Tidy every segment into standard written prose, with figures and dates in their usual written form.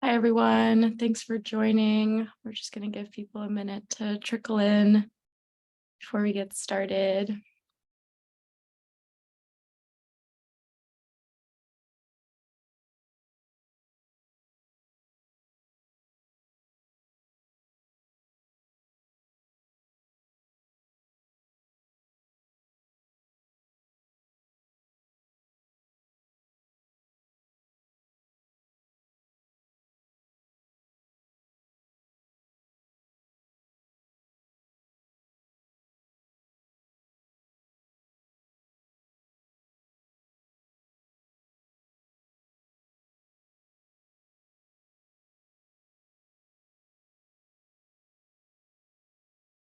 Hi, everyone. Thanks for joining. We're just going to give people a minute to trickle in before we get started.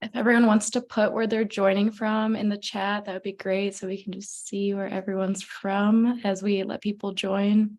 If everyone wants to put where they're joining from in the chat, that would be great. So we can just see where everyone's from as we let people join.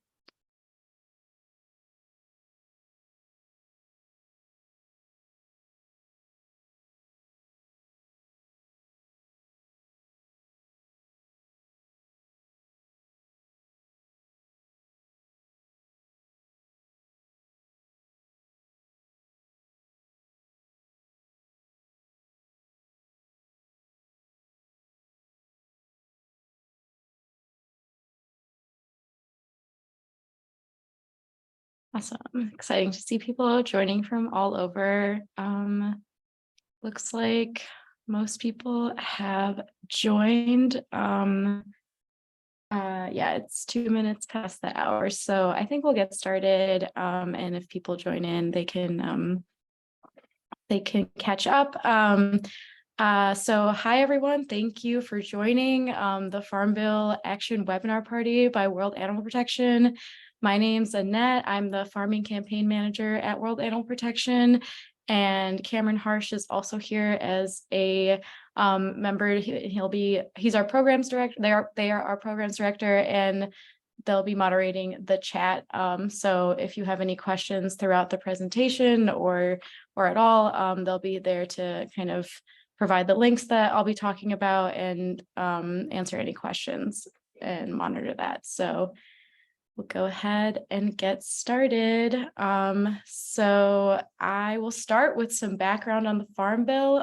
Awesome. Exciting to see people joining from all over. Looks like most people have joined. Yeah, it's 2 minutes past the hour, so I think we'll get started. And if people join in, they can catch up. So hi everyone, thank you for joining the Farm Bill Action Webinar Party by World Animal Protection. My name's Annette. I'm the Farming Campaign Manager at World Animal Protection, and Cameron Harsh is also here as a member. He's our programs director. They are our programs director, and they'll be moderating the chat. So if you have any questions throughout the presentation or at all, they'll be there to kind of provide the links that I'll be talking about and answer any questions and monitor that. So we'll go ahead and get started. So I will start with some background on the Farm Bill.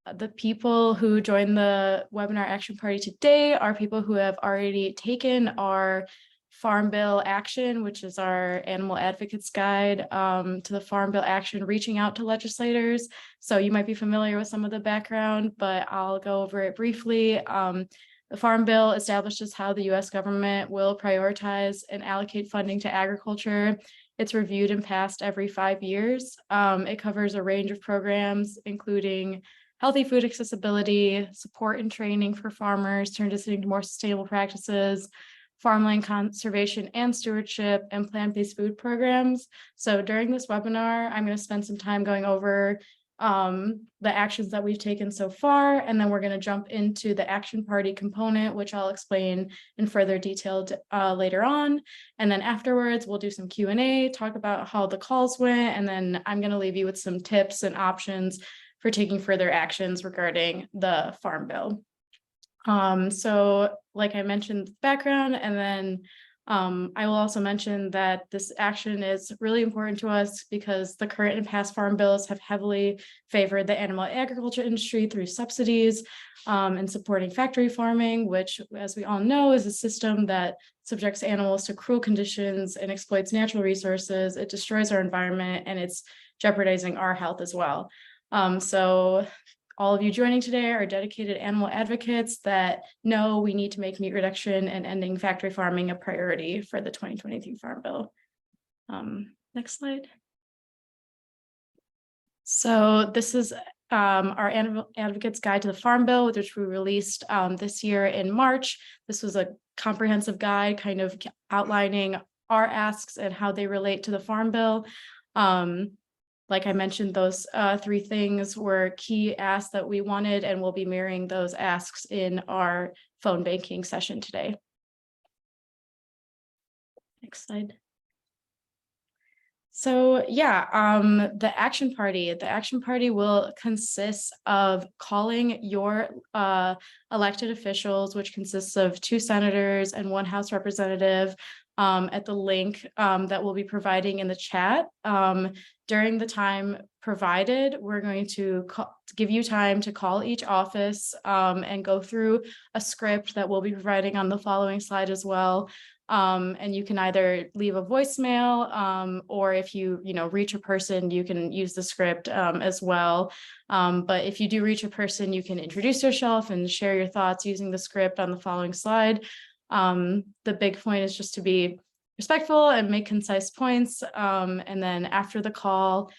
The people who joined the webinar action party today are people who have already taken our Farm Bill Action, which is our animal advocates guide to the Farm Bill Action, reaching out to legislators. So you might be familiar with some of the background, but I'll go over it briefly. The Farm Bill establishes how the U.S. government will prioritize and allocate funding to agriculture. It's reviewed and passed every 5 years. It covers a range of programs, including healthy food accessibility, support and training for farmers, transitioning to more sustainable practices, farmland conservation and stewardship, and plant-based food programs. So during this webinar, I'm going to spend some time going over the actions that we've taken so far, and then we're going to jump into the action party component, which I'll explain in further detail later on. And then afterwards, we'll do some Q&A, talk about how the calls went, and then I'm going to leave you with some tips and options for taking further actions regarding the Farm Bill. So like I mentioned, background, and then I will also mention that this action is really important to us because the current and past farm bills have heavily favored the animal agriculture industry through subsidies and supporting factory farming, which, as we all know, is a system that subjects animals to cruel conditions and exploits natural resources. It destroys our environment, and it's jeopardizing our health as well. So all of you joining today are dedicated animal advocates that know we need to make meat reduction and ending factory farming a priority for the 2023 Farm Bill. Next slide. So this is our Animal Advocates Guide to the Farm Bill, which we released this year in March. This was a comprehensive guide kind of outlining our asks and how they relate to the Farm Bill. Like I mentioned, those 3 things were key asks that we wanted, and we'll be mirroring those asks in our phone banking session today. Next slide. So yeah, the action party will consist of calling your elected officials, which consists of 2 senators and 1 House representative, at the link that we'll be providing in the chat. During the time provided, we're going to give you time to call each office and go through a script that we'll be providing on the following slide as well. And you can either leave a voicemail or if you reach a person, you can use the script as well. But if you do reach a person, you can introduce yourself and share your thoughts using the script on the following slide. The big point is just to be respectful and make concise points. And then after the call,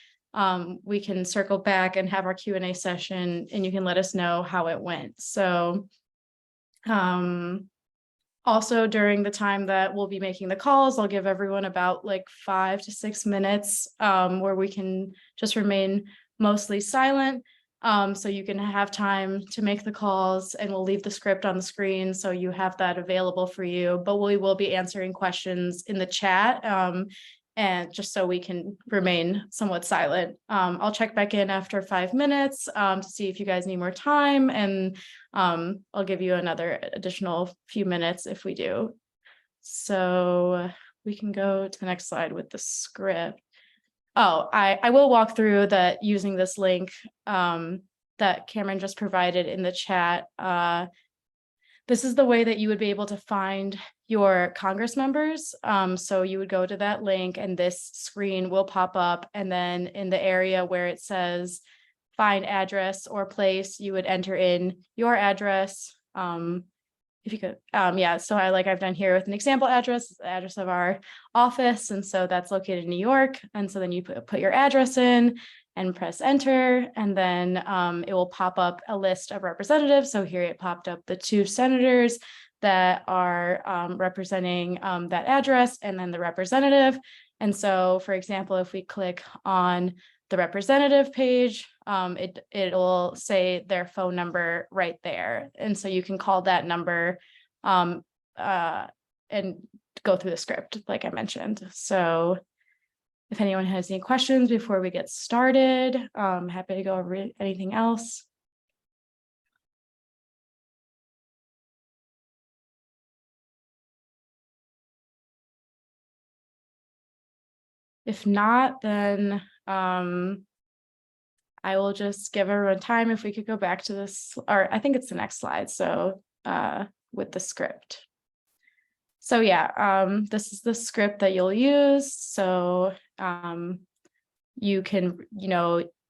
we can circle back and have our Q&A session and you can let us know how it went. So also during the time that we'll be making the calls, I'll give everyone about like 5 to 6 minutes where we can just remain mostly silent. So you can have time to make the calls and we'll leave the script on the screen so you have that available for you, but we will be answering questions in the chat and just so we can remain somewhat silent. I'll check back in after 5 minutes to see if you guys need more time and I'll give you another additional few minutes if we do. So we can go to the next slide with the script. Oh, I will walk through that using this link that Cameron just provided in the chat. This is the way that you would be able to find your Congress members. So you would go to that link and this screen will pop up. And then in the area where it says find address or place, you would enter in your address. If you could, yeah, so I've done here with an example address, the address of our office. And so that's located in New York. And so then you put your address in and press enter, and then it will pop up a list of representatives. So here it popped up the 2 senators that are representing that address and then the representative. And so, for example, if we click on the representative page, it'll say their phone number right there. And so you can call that number and go through the script, like I mentioned. So if anyone has any questions before we get started, I'm happy to go over anything else. If not, then I will just give everyone time if we could go back to this, or I think it's the next slide. So with the script. So yeah, this is the script that you'll use. So you can,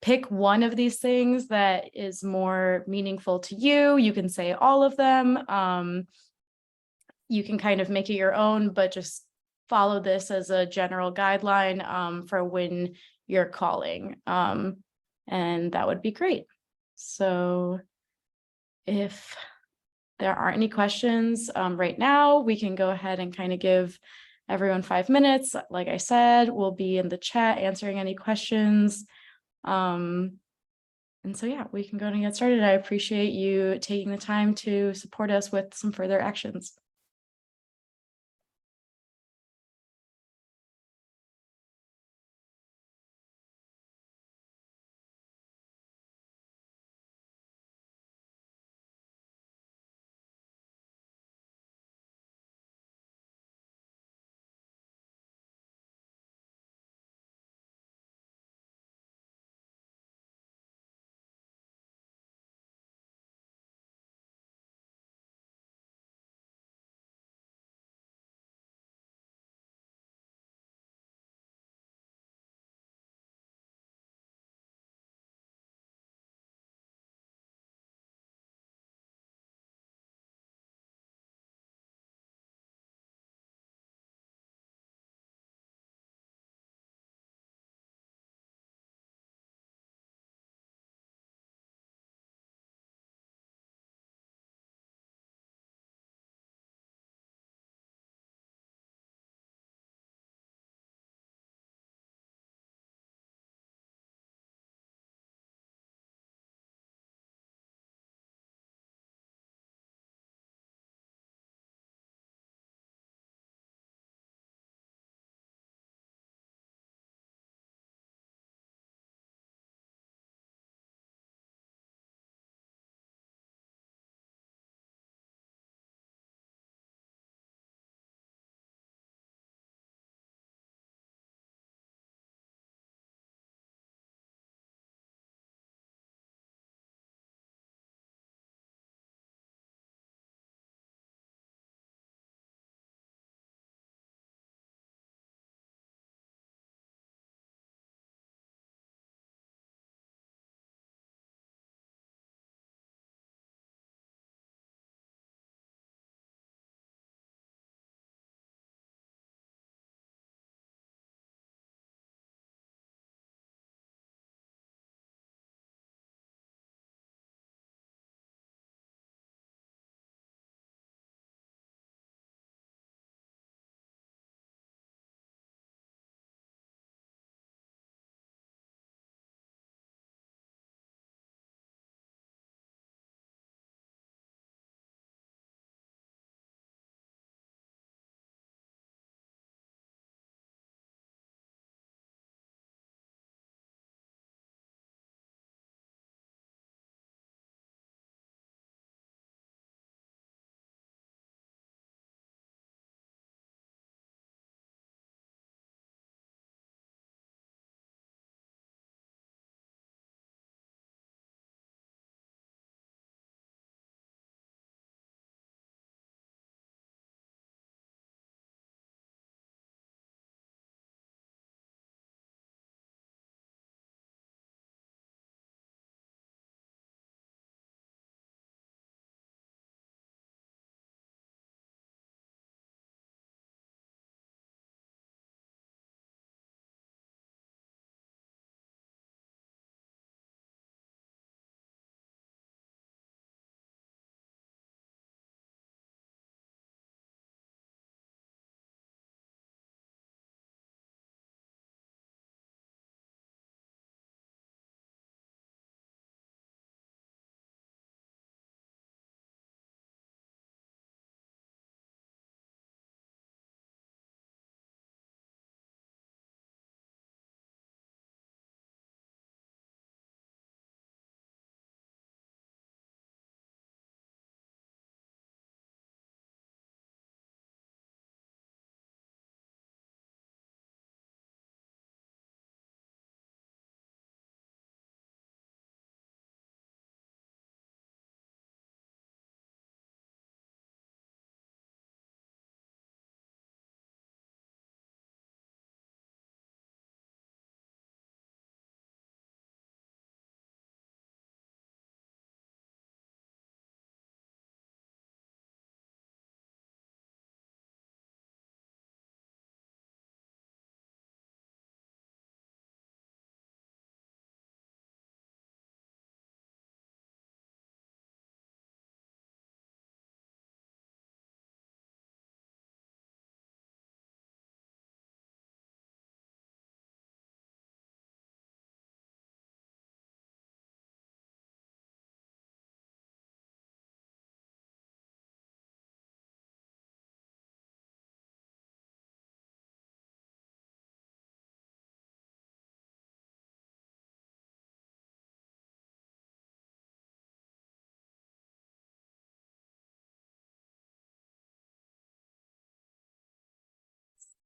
pick one of these things that is more meaningful to you. You can say all of them. You can kind of make it your own, but just follow this as a general guideline for when you're calling. And that would be great. So if there aren't any questions right now, we can go ahead and kind of give everyone 5 minutes. Like I said, we'll be in the chat answering any questions. And so, yeah, we can go and get started. I appreciate you taking the time to support us with some further actions.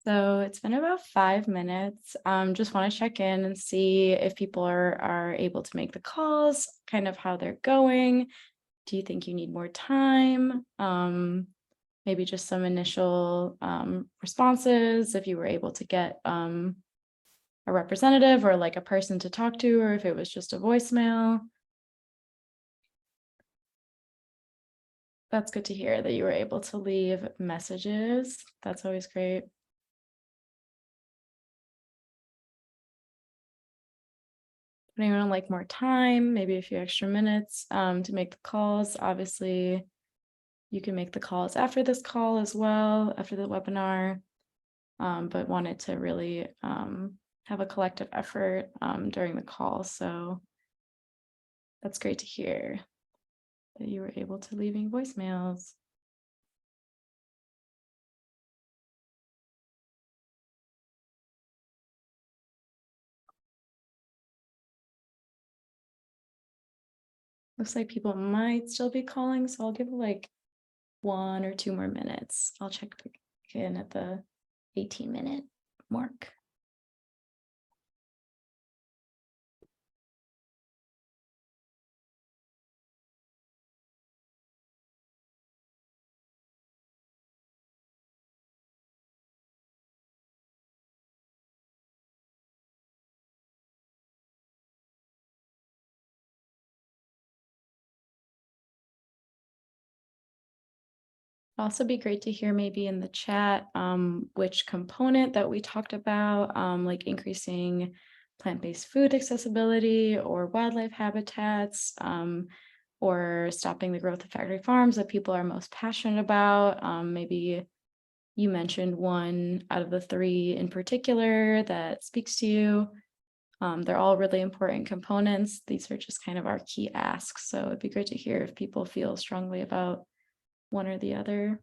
So it's been about 5 minutes. Just want to check in and see if people are able to make the calls, kind of how they're going. Do you think you need more time? Maybe just some initial responses if you were able to get a representative or like a person to talk to, or if it was just a voicemail. That's good to hear that you were able to leave messages. That's always great. Would anyone like more time, maybe a few extra minutes to make the calls? Obviously, you can make the calls after this call as well, after the webinar, but wanted to really have a collective effort during the call. So that's great to hear that you were able to leaving voicemails. Looks like people might still be calling, so I'll give it like 1 or 2 more minutes. I'll check in at the 18-minute mark. Also be great to hear maybe in the chat which component that we talked about, like increasing plant-based food accessibility or wildlife habitats, or stopping the growth of factory farms that people are most passionate about. Maybe you mentioned one out of the 3 in particular that speaks to you. They're all really important components. These are just kind of our key asks. So it'd be great to hear if people feel strongly about one or the other.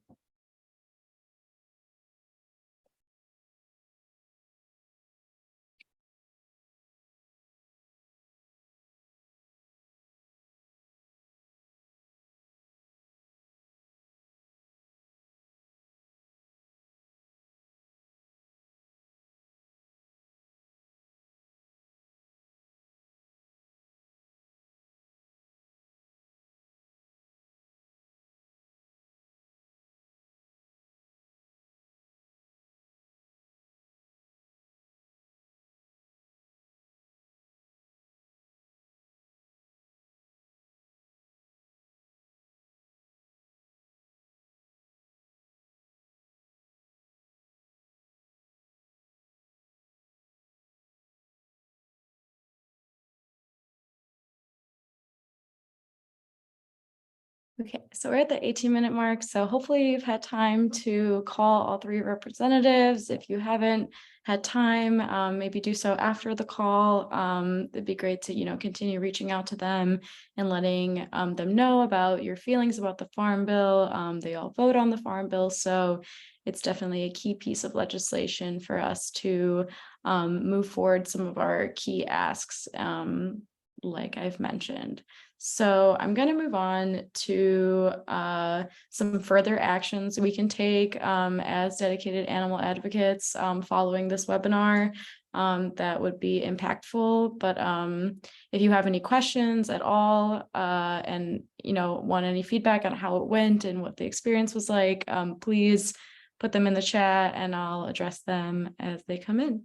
Okay, so we're at the 18-minute mark. So hopefully you've had time to call all 3 representatives. If you haven't had time, maybe do so after the call. It'd be great to, continue reaching out to them and letting them know about your feelings about the Farm Bill. They all vote on the Farm Bill, so it's definitely a key piece of legislation for us to move forward some of our key asks, like I've mentioned. So I'm going to move on to some further actions we can take as dedicated animal advocates following this webinar that would be impactful. But if you have any questions at all and want any feedback on how it went and what the experience was like, please put them in the chat and I'll address them as they come in.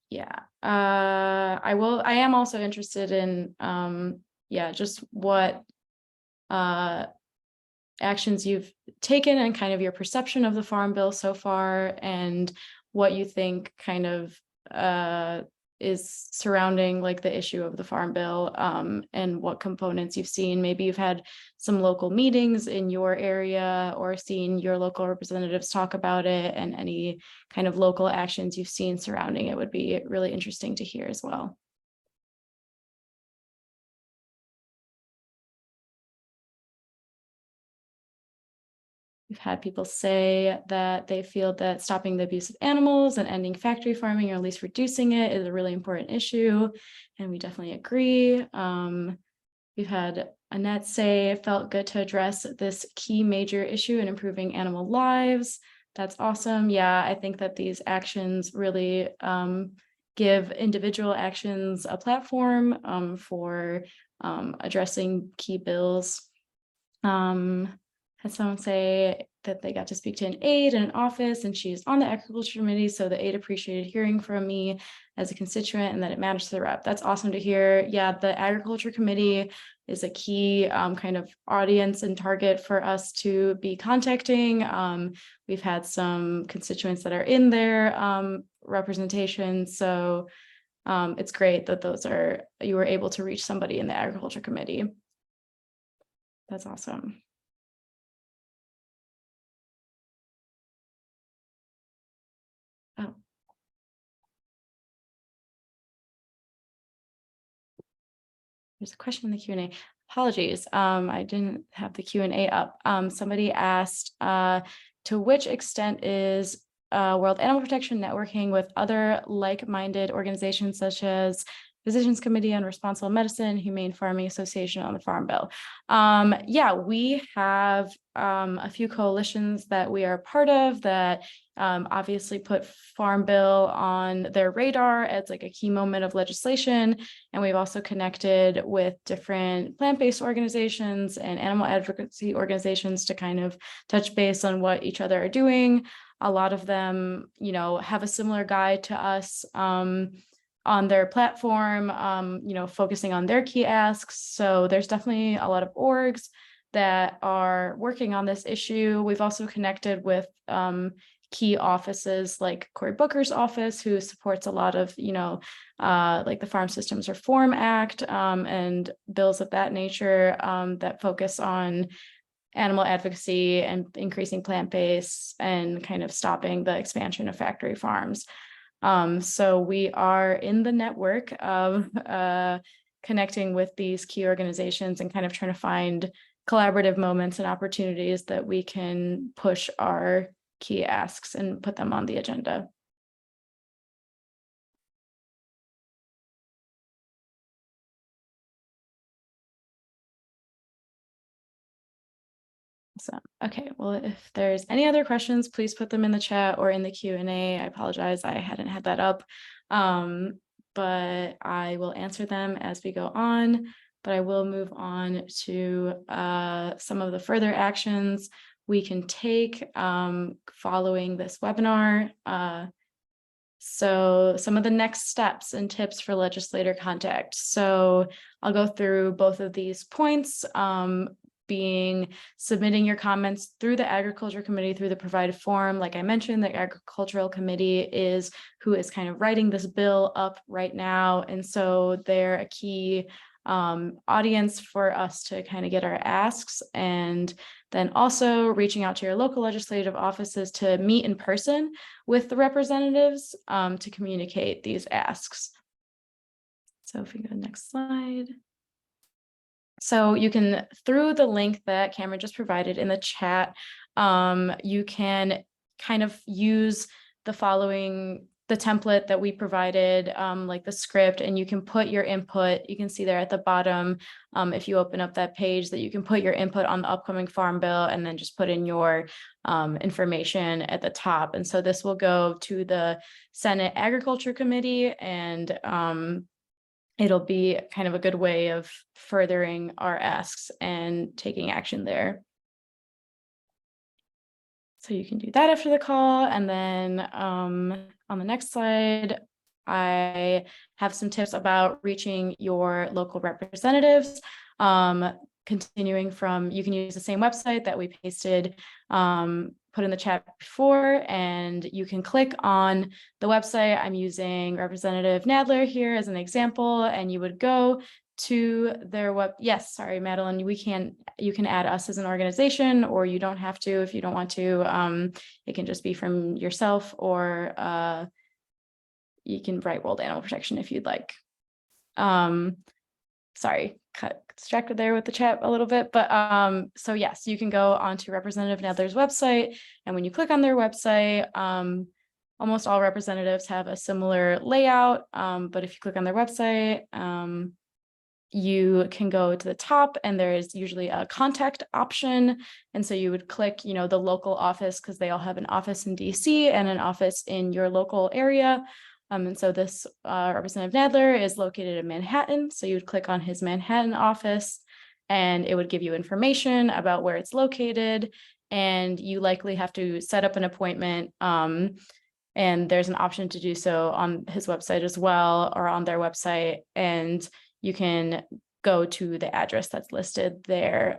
Yeah, I am also interested in just what actions you've taken and kind of your perception of the Farm Bill so far, and what you think kind of is surrounding like the issue of the Farm Bill, and what components you've seen. Maybe you've had some local meetings in your area or seen your local representatives talk about it, and any kind of local actions you've seen surrounding it would be really interesting to hear as well. We've had people say that they feel that stopping the abuse of animals and ending factory farming, or at least reducing it, is a really important issue. And we definitely agree. We've had Annette say it felt good to address this key major issue in improving animal lives. That's awesome. Yeah, I think that these actions really give individual actions a platform for addressing key bills. Had someone say that they got to speak to an aide in an office and she's on the agriculture committee, so the aide appreciated hearing from me as a constituent and that it matters to the rep. That's awesome to hear. Yeah, the agriculture committee is a key kind of audience and target for us to be contacting. We've had some constituents that are in their representation, so it's great that you were able to reach somebody in the agriculture committee. That's awesome. Oh. There's a question in the Q&A. Apologies, I didn't have the Q&A up. Somebody asked, to which extent is World Animal Protection networking with other like-minded organizations such as Physicians Committee on Responsible Medicine, Humane Farming Association on the Farm Bill? Yeah, we have a few coalitions that we are part of that obviously put Farm Bill on their radar as like a key moment of legislation. And we've also connected with different plant-based organizations and animal advocacy organizations to kind of touch base on what each other are doing. A lot of them, you know, have a similar guide to us on their platform, you know, focusing on their key asks. So there's definitely a lot of orgs that are working on this issue. We've also connected with key offices like Cory Booker's office, who supports a lot of, you know, like the Farm Systems Reform Act and bills of that nature that focus on animal advocacy and increasing plant-based and kind of stopping the expansion of factory farms. So we are in the network of connecting with these key organizations and kind of trying to find collaborative moments and opportunities that we can push our key asks and put them on the agenda. So, okay, well, if there's any other questions, please put them in the chat or in the Q&A. I apologize, I hadn't had that up, but I will answer them as we go on. But I will move on to some of the further actions we can take following this webinar. So some of the next steps and tips for legislator contact. So I'll go through both of these points, being submitting your comments through the Agriculture Committee through the provided form. Like I mentioned, the Agricultural Committee is who is kind of writing this bill up right now. And so they're a key audience for us to kind of get our asks, and then also reaching out to your local legislative offices to meet in person with the representatives to communicate these asks. So if we go to the next slide. So you can, through the link that Cameron just provided in the chat, you can kind of use the template that we provided, like the script, and you can put your input. You can see there at the bottom, if you open up that page, that you can put your input on the upcoming Farm Bill and then just put in your information at the top. And so this will go to the Senate Agriculture Committee, and it'll be kind of a good way of furthering our asks and taking action there. So you can do that after the call. And then on the next slide, I have some tips about reaching your local representatives. Continuing from, you can use the same website that we pasted, put in the chat before, and you can click on the website. I'm using Representative Nadler here as an example, and you would go to their web. Yes, sorry, Madeline, you can add us as an organization, or you don't have to if you don't want to. It can just be from yourself, or you can write World Animal Protection if you'd like. Sorry, got distracted there with the chat a little bit, but so yes, you can go onto Representative Nadler's website, and when you click on their website, almost all representatives have a similar layout, but if you click on their website, you can go to the top and there is usually a contact option. And so you would click, the local office, because they all have an office in DC and an office in your local area. And so this Representative Nadler is located in Manhattan. So you would click on his Manhattan office and it would give you information about where it's located. And you likely have to set up an appointment. And there's an option to do so on his website as well, or on their website. And you can go to the address that's listed there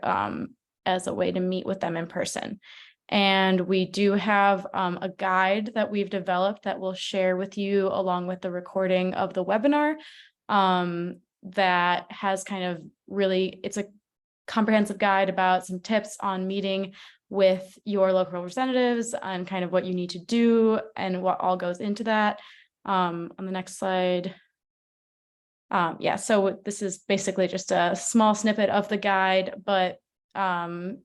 as a way to meet with them in person. And we do have a guide that we've developed that we'll share with you along with the recording of the webinar that has kind of it's a comprehensive guide about some tips on meeting with your local representatives and kind of what you need to do and what all goes into that. On the next slide. Yeah, so this is basically just a small snippet of the guide, but kind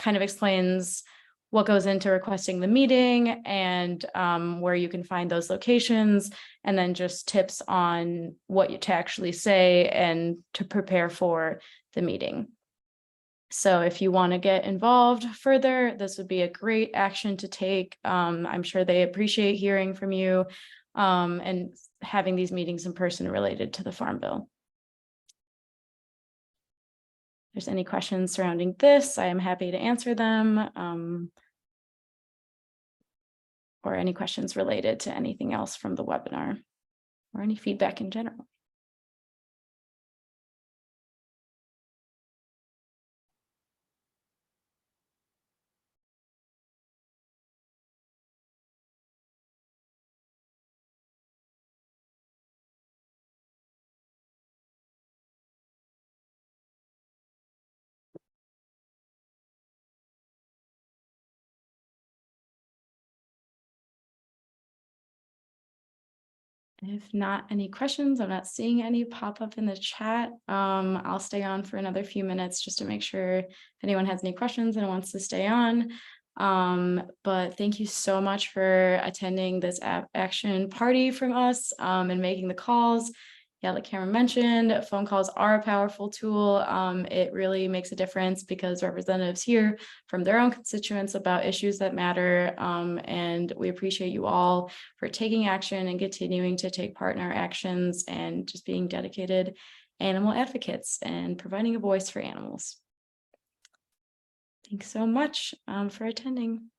of explains what goes into requesting the meeting and where you can find those locations, and then just tips on what to actually say and to prepare for the meeting. So if you want to get involved further, this would be a great action to take. I'm sure they appreciate hearing from you and having these meetings in person related to the Farm Bill. If there's any questions surrounding this, I am happy to answer them. Or any questions related to anything else from the webinar or any feedback in general. If not any questions, I'm not seeing any pop up in the chat. I'll stay on for another few minutes just to make sure if anyone has any questions and wants to stay on. But thank you so much for attending this action party from us and making the calls. Yeah, like Cameron mentioned, phone calls are a powerful tool. It really makes a difference because representatives hear from their own constituents about issues that matter. And we appreciate you all for taking action and continuing to take part in our actions and just being dedicated animal advocates and providing a voice for animals. Thanks so much for attending.